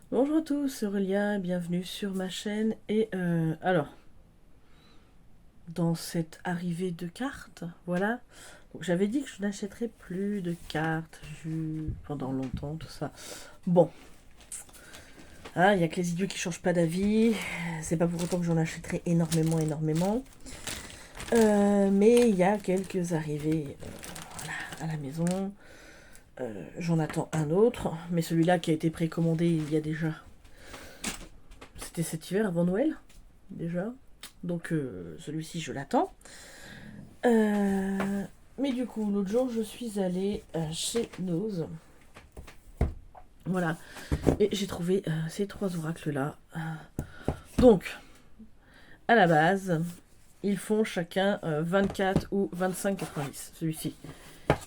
Bonjour à tous, c'est Aurélia, bienvenue sur ma chaîne. Et alors, dans cette arrivée de cartes, voilà. Donc, j'avais dit que je n'achèterais plus de cartes pendant longtemps, tout ça. Bon, hein, il y a que les idiots qui changent pas d'avis. C'est pas pour autant que j'en achèterai énormément. Mais il y a quelques arrivées voilà, à la maison. J'en attends un autre, mais celui-là qui a été précommandé il y a déjà. C'était cet hiver avant Noël, déjà. Donc celui-ci, je l'attends. Mais du coup, l'autre jour, je suis allée chez Nose. Voilà. Et j'ai trouvé ces trois oracles-là. Donc, à la base, ils font chacun 24 ou 25,90. Celui-ci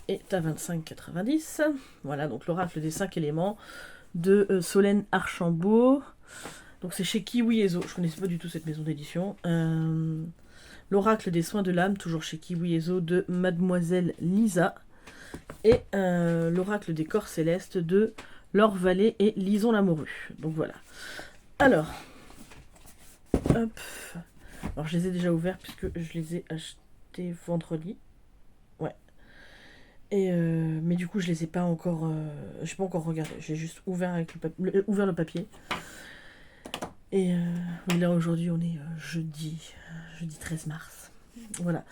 est à 25,90. Voilà, donc l'oracle des 5 éléments de Solène Archambault. Donc c'est chez Kiwi Ezo. Je connaissais pas du tout cette maison d'édition. L'oracle des soins de l'âme, toujours chez Kiwi Ezo, de Mademoiselle Lisa. Et l'oracle des corps célestes de Laure Vallée et Lison Lamoureux. Donc voilà. Alors, hop. Alors je les ai déjà ouverts puisque je les ai achetés vendredi. Ouais. Et mais du coup je les ai pas encore. J'ai pas encore regardé. J'ai juste ouvert avec ouvert le papier. Et oui, là aujourd'hui on est jeudi 13 mars. Voilà.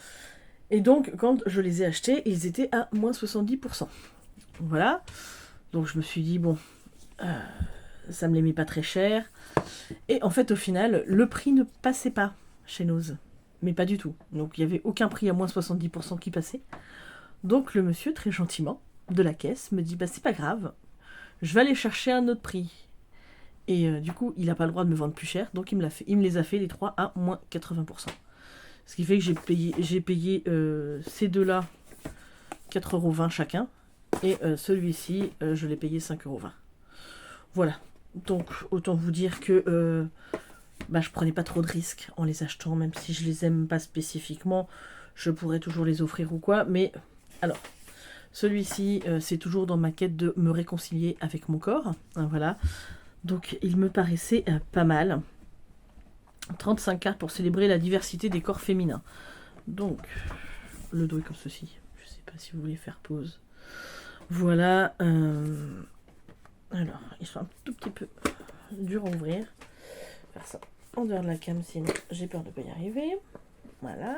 Et donc quand je les ai achetés, ils étaient à moins 70%. Voilà. Donc je me suis dit, bon, ça me les met pas très cher. Et en fait, au final, le prix ne passait pas chez Nose. Mais pas du tout. Donc il n'y avait aucun prix à moins 70% qui passait. Donc le monsieur, très gentiment, de la caisse, me dit, bah c'est pas grave, je vais aller chercher un autre prix. Et du coup, il n'a pas le droit de me vendre plus cher, donc il me les a fait les trois à moins 80%. Ce qui fait que j'ai payé ces deux-là 4,20€ chacun. Et celui-ci, je l'ai payé 5,20€. Voilà. Donc, autant vous dire que je prenais pas trop de risques en les achetant, même si je les aime pas spécifiquement. Je pourrais toujours les offrir ou quoi. Mais alors, celui-ci, c'est toujours dans ma quête de me réconcilier avec mon corps. Hein, voilà. Donc, il me paraissait pas mal. 35 cartes pour célébrer la diversité des corps féminins. Donc, le dos est comme ceci. Je sais pas si vous voulez faire pause. Voilà. Alors, ils sont un tout petit peu durs à ouvrir. Faire ça en dehors de la cam, sinon j'ai peur de ne pas y arriver. Voilà.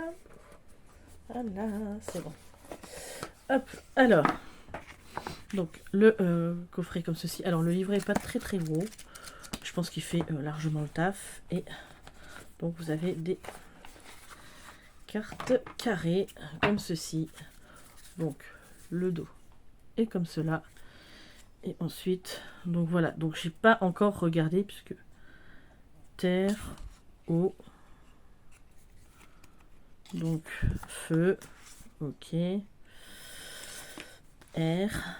Voilà, c'est bon. Hop, alors. Donc, le coffret comme ceci. Alors, le livret n'est pas très gros. Je pense qu'il fait largement le taf. Et donc, vous avez des cartes carrées comme ceci. Donc, le dos est comme cela. Et ensuite, donc voilà. Donc, j'ai pas encore regardé puisque terre, eau, donc feu, ok, air.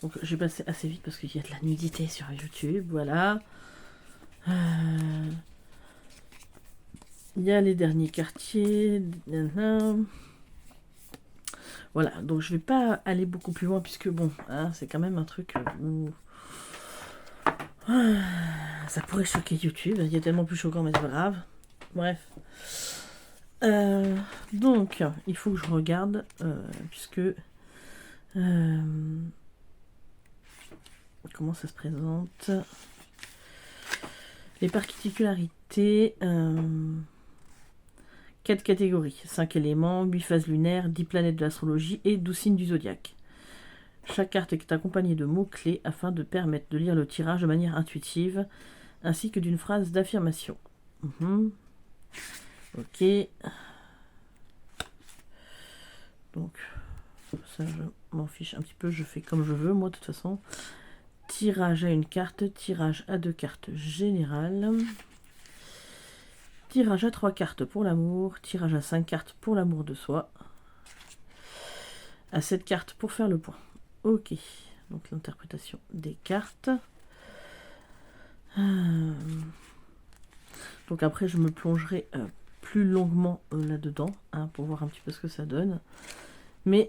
Donc je vais passer assez vite parce qu'il y a de la nudité sur YouTube, voilà. Il y a les derniers quartiers. Voilà, donc je vais pas aller beaucoup plus loin puisque bon, hein, c'est quand même un truc où ça pourrait choquer YouTube. Il y a tellement plus choquant, mais c'est pas grave. Bref. Donc, il faut que je regarde puisque comment ça se présente. Les particularités. 4 catégories, 5 éléments, 8 phases lunaires, 10 planètes de l'astrologie et 12 signes du zodiaque. Chaque carte est accompagnée de mots-clés afin de permettre de lire le tirage de manière intuitive, ainsi que d'une phrase d'affirmation. Ok. Donc, ça je m'en fiche un petit peu, je fais comme je veux, moi de toute façon. Tirage à une carte, tirage à 2 cartes générales. Tirage à 3 cartes pour l'amour, tirage à 5 cartes pour l'amour de soi. À 7 cartes pour faire le point. Ok, donc l'interprétation des cartes. Donc après, je me plongerai plus longuement là-dedans, hein, pour voir un petit peu ce que ça donne. Mais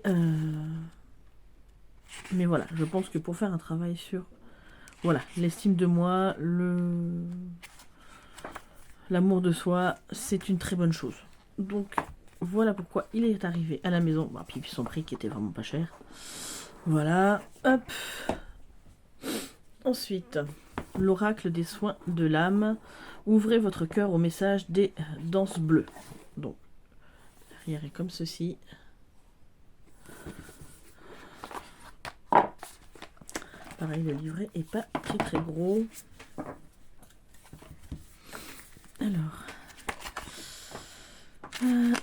voilà, je pense que pour faire un travail sur Voilà, l'estime de moi, l'amour de soi, c'est une très bonne chose. Donc, voilà pourquoi il est arrivé à la maison. Bon, puis son prix qui était vraiment pas cher. Voilà, hop. Ensuite, l'oracle des soins de l'âme. Ouvrez votre cœur au message des danses bleues. Donc, l'arrière est comme ceci. Pareil, le livret est pas très gros. Alors,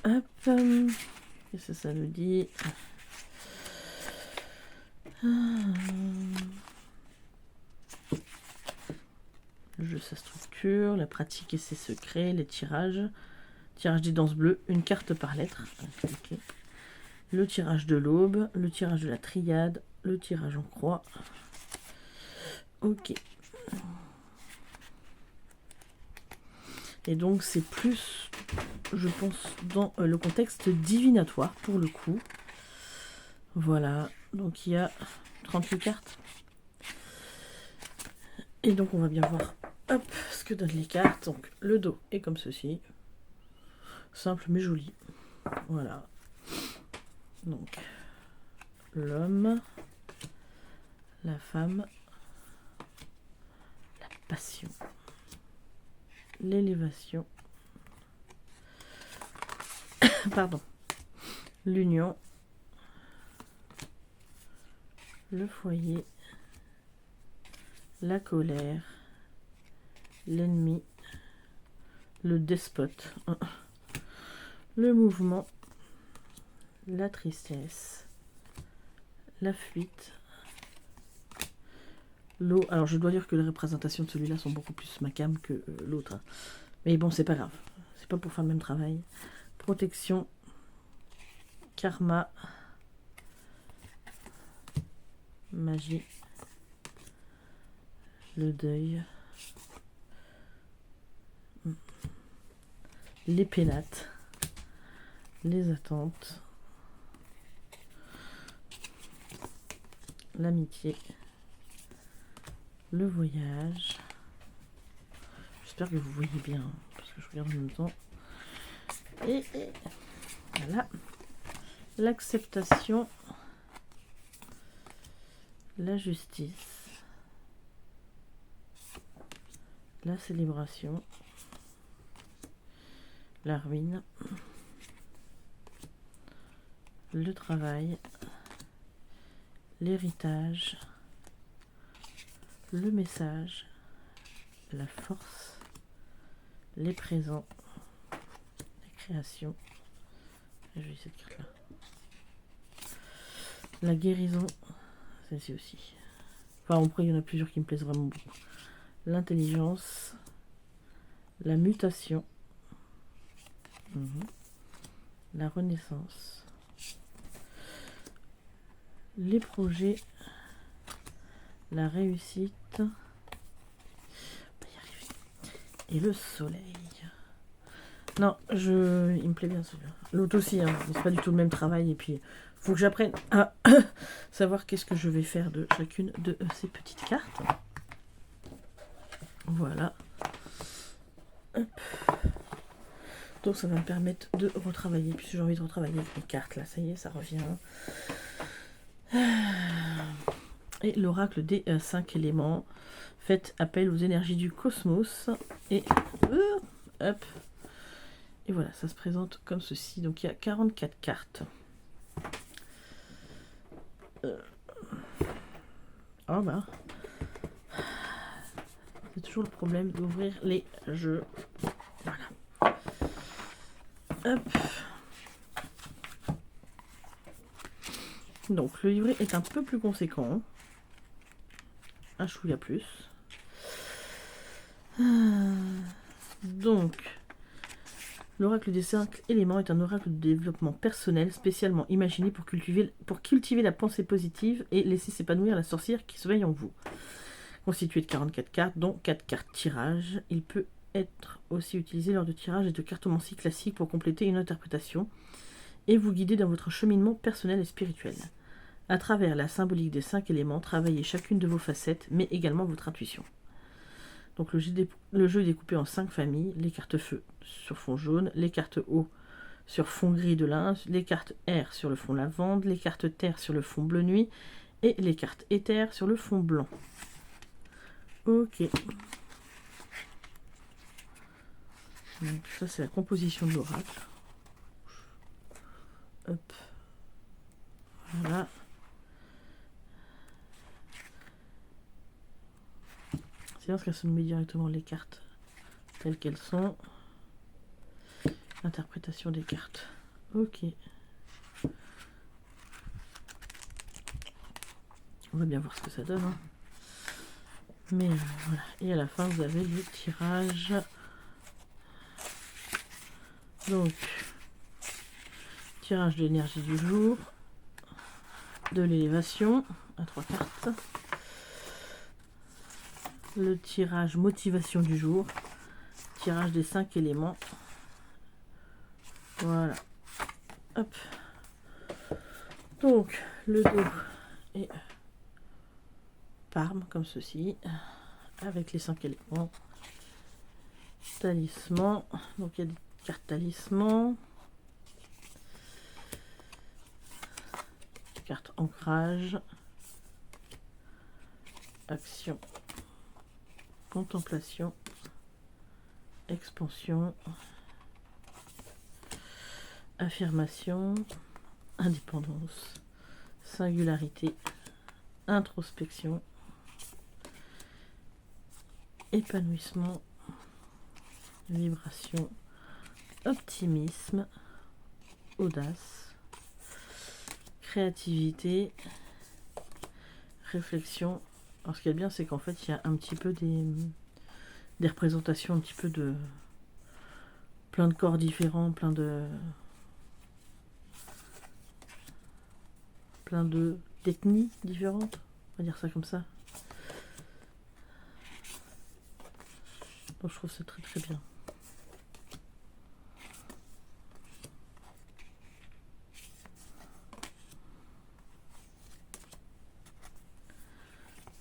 hop, qu'est-ce que ça nous dit? Le jeu, sa structure, la pratique et ses secrets, les tirages. Tirage des danses bleues, une carte par lettre. Okay. Le tirage de l'aube, le tirage de la triade, le tirage en croix. Ok. Et donc c'est plus, je pense, dans le contexte divinatoire pour le coup. Voilà, donc il y a 38 cartes. Et donc on va bien voir hop, ce que donnent les cartes. Donc le dos est comme ceci. Simple mais joli. Voilà. Donc l'homme, la femme, la passion, l'élévation, pardon, l'union, le foyer, la colère, l'ennemi, le despote, le mouvement, la tristesse, la fuite, l'eau. Alors je dois dire que les représentations de celui-là sont beaucoup plus macam que l'autre. Mais bon, c'est pas grave. C'est pas pour faire le même travail. Protection, karma, magie, le deuil, les pénates, les attentes, l'amitié, le voyage. J'espère que vous voyez bien, parce que je regarde en même temps. Et voilà. L'acceptation, la justice, la célébration, la ruine, le travail, l'héritage, le message, la force, les présents, les créations. Je vais cette carte là. La guérison, celle-ci aussi. Enfin, après, il y en a plusieurs qui me plaisent vraiment beaucoup. L'intelligence, la mutation, la renaissance, les projets, la réussite, on va y arriver, et le soleil. Non, il me plaît bien celui-là. L'autre aussi, hein, mais c'est pas du tout le même travail. Et puis, faut que j'apprenne à savoir qu'est-ce que je vais faire de chacune de ces petites cartes. Voilà. Hop. Donc ça va me permettre de retravailler. Puis si j'ai envie de retravailler avec les cartes, là, ça y est, ça revient. Et l'oracle des 5 éléments. Faites appel aux énergies du cosmos. Et hop. Et voilà, ça se présente comme ceci. Donc il y a 44 cartes. Oh bah. C'est toujours le problème d'ouvrir les jeux. Voilà. Hop. Donc le livret est un peu plus conséquent. Un chouïa plus. Donc, l'oracle des 5 éléments est un oracle de développement personnel spécialement imaginé pour cultiver la pensée positive et laisser s'épanouir la sorcière qui sommeille en vous. Constitué de 44 cartes, dont 4 cartes tirage, il peut être aussi utilisé lors de tirages et de cartomancie classiques pour compléter une interprétation et vous guider dans votre cheminement personnel et spirituel. À travers la symbolique des 5 éléments, travaillez chacune de vos facettes, mais également votre intuition. Donc le jeu est découpé en 5 familles, les cartes feu sur fond jaune, les cartes eau sur fond gris de lin, les cartes air sur le fond lavande, les cartes terre sur le fond bleu nuit et les cartes éther sur le fond blanc. Ok. Donc ça c'est la composition de l'oracle. Hop. Voilà. C'est bien parce qu'elle se met directement les cartes telles qu'elles sont. Interprétation des cartes. Ok. On va bien voir ce que ça donne. Hein. Mais voilà. Et à la fin, vous avez le tirage. Donc, tirage de l'énergie du jour. De l'élévation à 3 cartes. Le tirage motivation du jour. Tirage des 5 éléments. Voilà. Hop. Donc, le dos est Parme, comme ceci, avec les 5 éléments. Talisman. Donc, il y a des cartes talisman. Carte ancrage. Action. Contemplation. Expansion. Affirmation. Indépendance. Singularité. Introspection. Épanouissement. Vibration. Optimisme. Audace. Créativité. Réflexion. Alors ce qui est bien, c'est qu'en fait, il y a un petit peu des représentations, un petit peu de plein de corps différents, plein de techniques différentes, on va dire ça comme ça. Donc je trouve ça très très bien.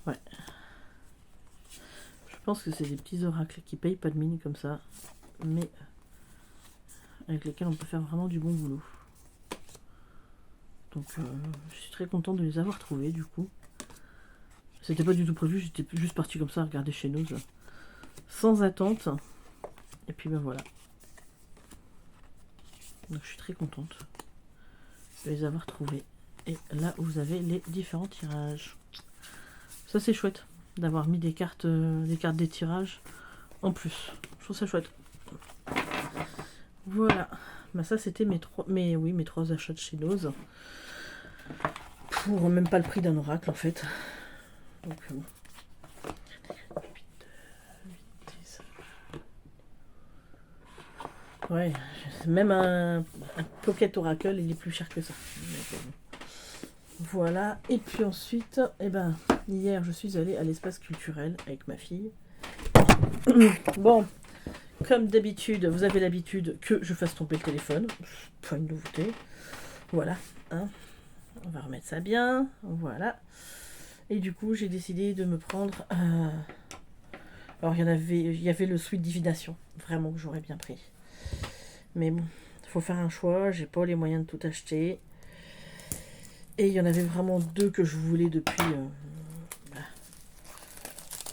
Ouais. Je pense que c'est des petits oracles qui payent pas de mine comme ça, mais avec lesquels on peut faire vraiment du bon boulot. Donc je suis très contente de les avoir trouvés du coup. C'était pas du tout prévu, j'étais juste partie comme ça à regarder chez nous, sans attente. Et puis ben voilà. Donc je suis très contente de les avoir trouvés. Et là vous avez les différents tirages. Ça c'est chouette d'avoir mis des cartes des tirages en plus. Je trouve ça chouette. Voilà. Bah ça c'était mes trois achats de chez Nose. Pour même pas le prix d'un oracle en fait. Donc bon. 8, 10. Ouais, même un Pocket Oracle il est plus cher que ça. Donc, voilà. Et puis ensuite, hier je suis allée à l'espace culturel avec ma fille. Bon, comme d'habitude, vous avez l'habitude que je fasse tomber le téléphone. Pas une nouveauté. Voilà. Hein. On va remettre ça bien. Voilà. Et du coup, j'ai décidé de me prendre... Alors, il y avait le Sweet Divination. Vraiment que j'aurais bien pris. Mais bon, il faut faire un choix. J'ai pas les moyens de tout acheter. Et il y en avait vraiment 2 que je voulais depuis...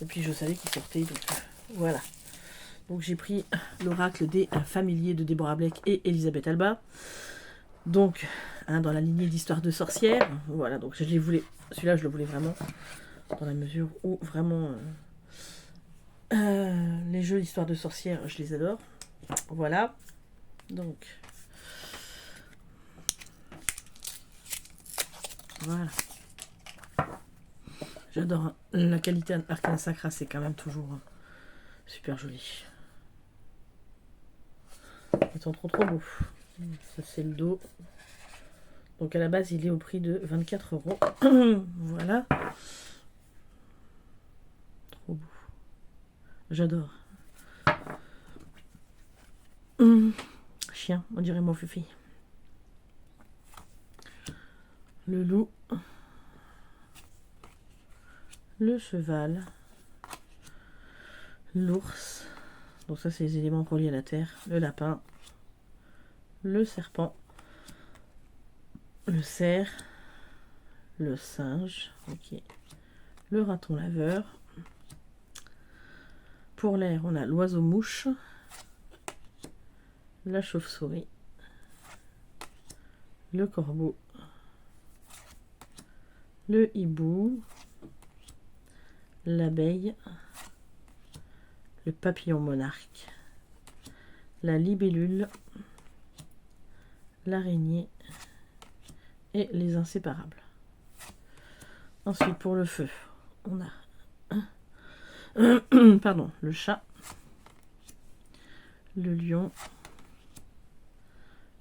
Depuis je savais qu'ils sortaient. Donc voilà. Donc j'ai pris l'oracle des familiers de Deborah Blake et Elisabeth Alba. Donc, dans la lignée d'Histoire de sorcière. Voilà, donc je les voulais. Celui-là, je le voulais vraiment. Dans la mesure où vraiment les jeux d'Histoire de sorcière, je les adore. Voilà. Donc. Voilà. J'adore. La qualité Arcana Sacra, c'est quand même toujours super joli. Ils sont trop beaux. Ça c'est le dos. Donc à la base il est au prix de 24 €. Voilà. Trop beau. J'adore. Chien, on dirait mon fufi. Le loup. le cheval, l'ours, donc ça c'est les éléments reliés à la terre, le lapin, le serpent, le cerf, le singe, ok, le raton laveur. Pour l'air, on a l'oiseau-mouche, la chauve-souris, le corbeau, le hibou, l'abeille, le papillon monarque, la libellule, l'araignée et les inséparables. Ensuite, pour le feu, on a pardon, le chat, le lion,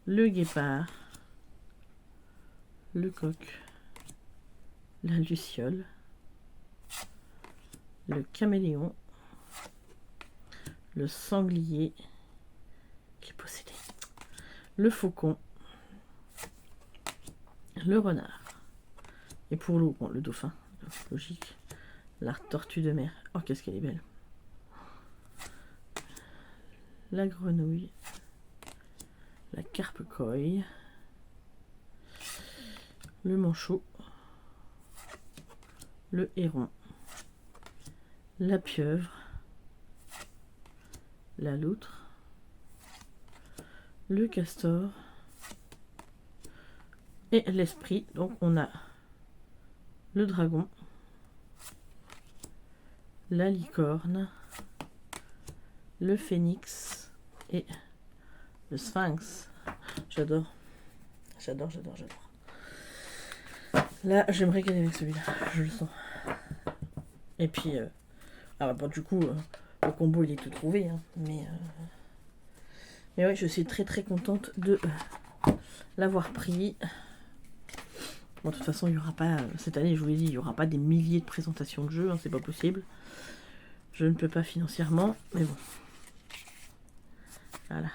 le guépard, le coq, la luciole, le caméléon, le sanglier qui est possédé, le faucon, le renard, et pour l'eau, bon, le dauphin, logique, la tortue de mer, oh qu'est-ce qu'elle est belle, la grenouille, la carpe-coille, le manchot, le héron, la pieuvre, la loutre, le castor et l'esprit. Donc on a le dragon, la licorne, le phénix et le sphinx. J'adore. J'adore. Là, j'aimerais gagner avec celui-là. Je le sens. Et puis, bon, du coup, le combo, il est tout trouvé. Hein, mais ouais, je suis très contente de l'avoir pris. Bon, de toute façon, il n'y aura pas, cette année, je vous l'ai dit, il n'y aura pas des milliers de présentations de jeux. Hein, c'est pas possible. Je ne peux pas financièrement. Mais bon. Voilà.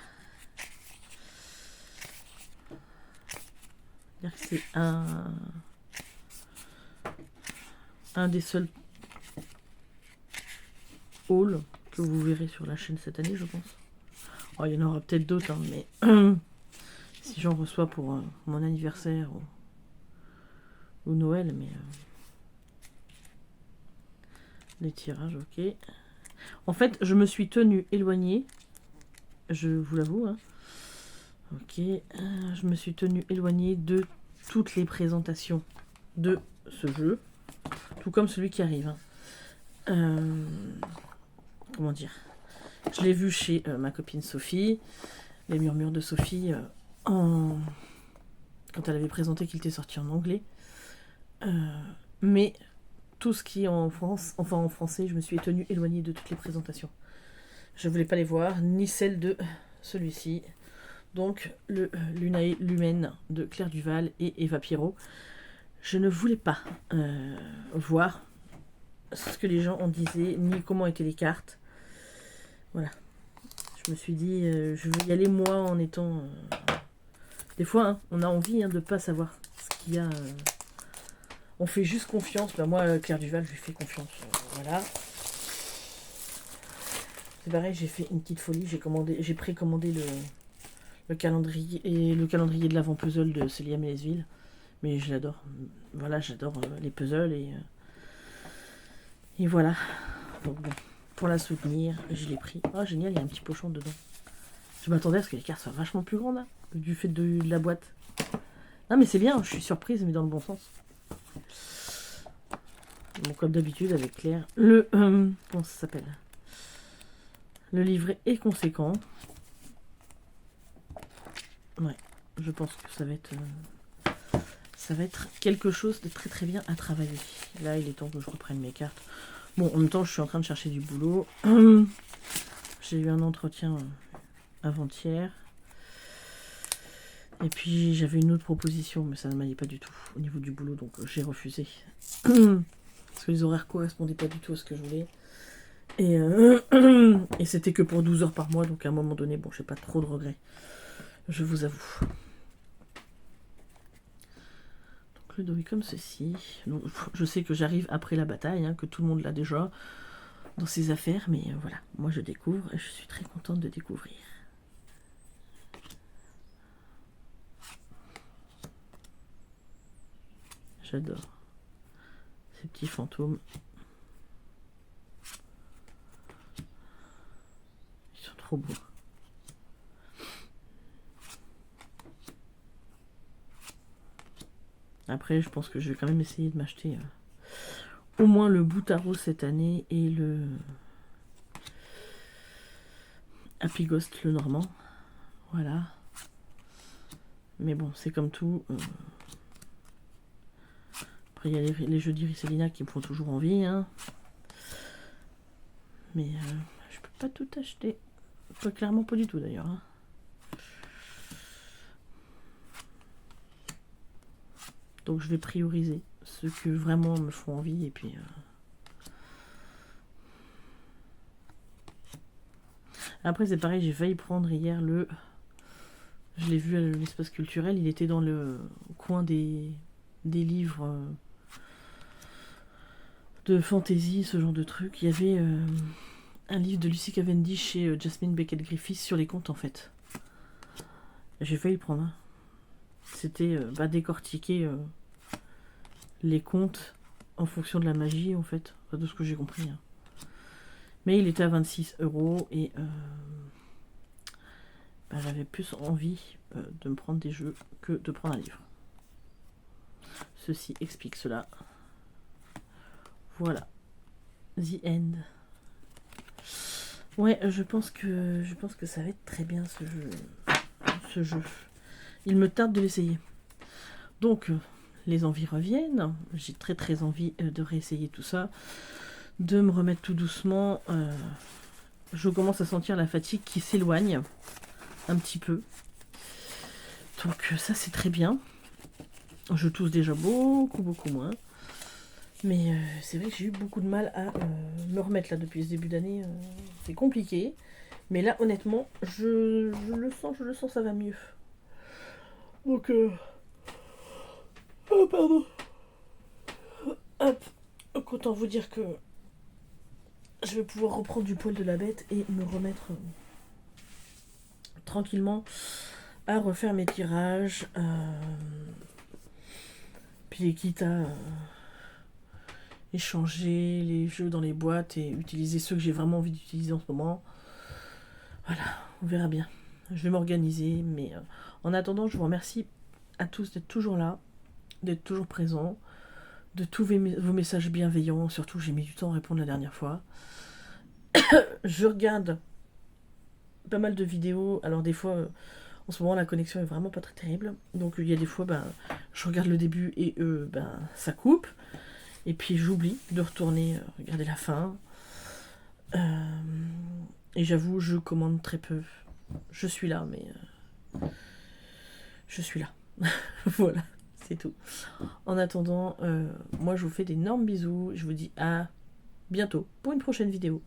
C'est un des seuls hauls que vous verrez sur la chaîne cette année, je pense. Oh, il y en aura peut-être d'autres, hein, mais si j'en reçois pour mon anniversaire ou Noël, mais les tirages, ok. En fait, je me suis tenue éloignée, je vous l'avoue, hein. Ok, je me suis tenue éloignée de toutes les présentations de ce jeu, tout comme celui qui arrive. Hein. Comment dire, je l'ai vu chez ma copine Sophie, les murmures de Sophie, quand elle avait présenté qu'il était sorti en anglais. Mais tout ce qui est en France, enfin en français, je me suis tenue éloignée de toutes les présentations. Je voulais pas les voir, ni celle de celui-ci. Donc le Lunae Lumen de Claire Duval et Eva Pierrot. Je ne voulais pas voir ce que les gens en disaient, ni comment étaient les cartes. Voilà. Je me suis dit, je veux y aller moi en étant... Des fois, hein, on a envie de ne pas savoir ce qu'il y a. On fait juste confiance. Ben moi, Claire Duval, je lui fais confiance. Voilà. C'est pareil, j'ai fait une petite folie. J'ai précommandé le calendrier et le calendrier de l'avant puzzle de Célia Mélesville. Mais je l'adore. Voilà, j'adore les puzzles et voilà. Donc bon, pour la soutenir, je l'ai pris. Oh génial, il y a un petit pochon dedans. Je m'attendais à ce que les cartes soient vachement plus grandes, hein, du fait de la boîte. Non mais c'est bien, je suis surprise, mais dans le bon sens. Bon, comme d'habitude avec Claire, comment ça s'appelle? Le livret est conséquent. Ouais, je pense que ça va être quelque chose de très bien à travailler. Là, il est temps que je reprenne mes cartes. Bon, en même temps, je suis en train de chercher du boulot. J'ai eu un entretien avant-hier. Et puis, j'avais une autre proposition, mais ça ne m'allait pas du tout au niveau du boulot, donc j'ai refusé. Parce que les horaires correspondaient pas du tout à ce que je voulais. Et c'était que pour 12 heures par mois, donc à un moment donné, bon, j'ai pas trop de regrets. Je vous avoue. Donc Donc le dos est comme ceci. Donc, je sais que j'arrive après la bataille, hein, que tout le monde l'a déjà dans ses affaires, mais voilà, moi je découvre et je suis très contente de découvrir. J'adore ces petits fantômes. Ils sont trop beaux. Après, je pense que je vais quand même essayer de m'acheter au moins le Boutaro cette année et le Happy Ghost le Normand. Voilà. Mais bon, c'est comme tout. Après, il y a les jeux d'Iriselina qui me font toujours envie. Hein. Mais je peux pas tout acheter. Pas clairement pas du tout d'ailleurs. Hein. Donc je vais prioriser ceux que vraiment me font envie et puis... Après c'est pareil, j'ai failli prendre hier le... Je l'ai vu à l'espace culturel, il était dans le coin des livres de fantasy, ce genre de truc. Il y avait un livre de Lucy Cavendish chez Jasmine Beckett Griffiths sur les contes en fait. J'ai failli le prendre. Hein. C'était décortiquer les contes en fonction de la magie en fait, enfin, de ce que j'ai compris. Hein. Mais il était à 26 € et j'avais plus envie de me prendre des jeux que de prendre un livre. Ceci explique cela. Voilà. The end. Ouais, je pense que ça va être très bien ce jeu. Il me tarde de l'essayer. Donc, les envies reviennent. J'ai très très envie de réessayer tout ça. De me remettre tout doucement. Je commence à sentir la fatigue qui s'éloigne un petit peu. Donc ça c'est très bien. Je tousse déjà beaucoup moins. Mais c'est vrai que j'ai eu beaucoup de mal à me remettre là depuis ce début d'année. C'est compliqué. Mais là honnêtement, je le sens, ça va mieux. Donc oh pardon. Hop. Autant vous dire que je vais pouvoir reprendre du poil de la bête et me remettre tranquillement à refaire mes tirages. Puis quitte à échanger les jeux dans les boîtes et utiliser ceux que j'ai vraiment envie d'utiliser en ce moment. Voilà, on verra bien. Je vais m'organiser, mais en attendant, je vous remercie à tous d'être toujours là, d'être toujours présents, de tous vos messages bienveillants. Surtout, j'ai mis du temps à répondre la dernière fois. Je regarde pas mal de vidéos. Alors des fois, en ce moment, la connexion est vraiment pas très terrible. Donc il y a des fois, je regarde le début et ça coupe. Et puis j'oublie de retourner regarder la fin. Et j'avoue, je commande très peu. Je suis là, mais je suis là. Voilà, c'est tout. En attendant, moi je vous fais d'énormes bisous. Je vous dis à bientôt pour une prochaine vidéo.